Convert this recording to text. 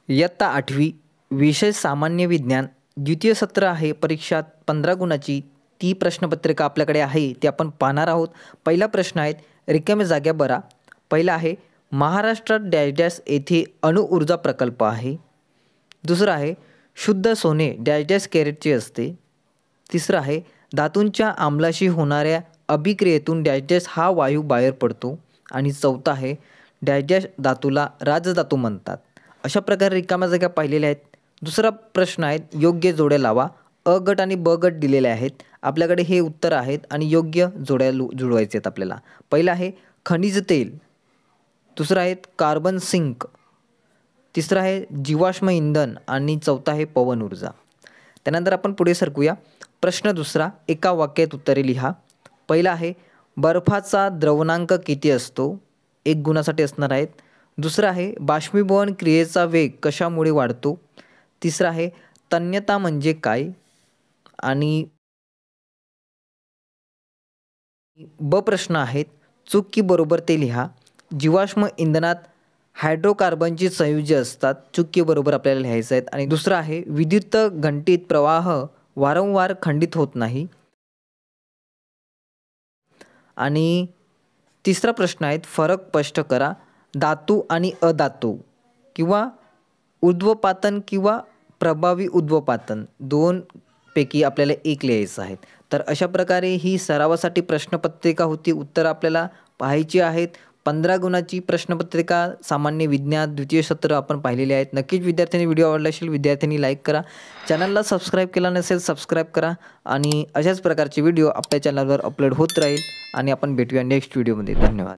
इयत्ता 8वी विषय सामान्य विज्ञान द्वितीय सत्र आहे. परीक्षा 15 गुणाची ती प्रश्नपत्रिका आपल्याकडे आहे ती आपण पाहणार आहोत. पहिला प्रश्न आहे रिकाम्या जागा भरा. पहिला आहे महाराष्ट्रात डॅश डॅश येथे अणुऊर्जा प्रकल्प आहे. दुसरा आहे शुद्ध सोने डॅश डॅश कॅरेटचे असते. तिसरा आहे धातूंच्या आम्लाशी होणाऱ्या अभिक्रियेतून डॅश डॅश हा वायू बाहेर पडतो. आणि चौथा आहे डॅश डॅश धातूला राजधातू म्हणतात. अशा प्रकारे रिकाम्या जागा पाहिलेल्या आहेत. दुसरा प्रश्न आहे योग्य जोड्या लावा. अ गट आणि ब गट दिलेले आहेत. आपल्याकडे हे उत्तर आहेत आणि योग्य जोड्या जुळवायचे आहेत आपल्याला. पहिला आहे खनिज तेल. दुसरा आहे कार्बन सिंक. तिसरा आहे जीवाश्म इंधन आणि चौथा आहे पवन ऊर्जा. त्यानंतर आपण पुढे सरकूया. प्रश्न दुसरा एका वाक्यात उत्तरे लिहा. पहिला आहे बर्फाचा द्रवणांक किती असतो? 1 गुणासाठी असणार आहेत. दुसरा आहे बाष्पीभवन क्रियेचा वेग कशामुळे वाढतो? तिसरा आहे तन्यता म्हणजे काय? आणि ब प्रश्न आहेत चूक की बरोबर ते लिहा. जीवाश्म इंधनात हायड्रोकार्बनची संयुजे असतात. चूक की बरोबर आपल्याला लिहायचं आहेत. आणि दुसरा आहे विद्युत घंटित प्रवाह वारंवार खंडित होत नाही. आणि तिसरा प्रश्न आहे फरक स्पष्ट करा. धातू आणि अधातू किंवा उध्वपातन किंवा प्रभावी उध्वपातन 2 पैकी आपल्याला 1 लिहायचं आहे. तर अशा प्रकारे ही सरावासाठी प्रश्नपत्रिका होती. उत्तर आपल्याला पाहायची आहेत. 15 गुणाची प्रश्नपत्रिका सामान्य विज्ञान द्वितीय सत्र आपण पाहिलेले आहेत. नक्कीच विद्यार्थ्यांनी व्हिडिओ आवडला असेल विद्यार्थ्यांनी लाईक करा. चॅनलला सबस्क्राईब केला नसेल सबस्क्राईब करा. आणि अशाच प्रकारचे व्हिडिओ आपल्या चॅनलवर अपलोड होत राहील. आणि आपण भेटूया नेक्स्ट व्हिडिओमध्ये. धन्यवाद.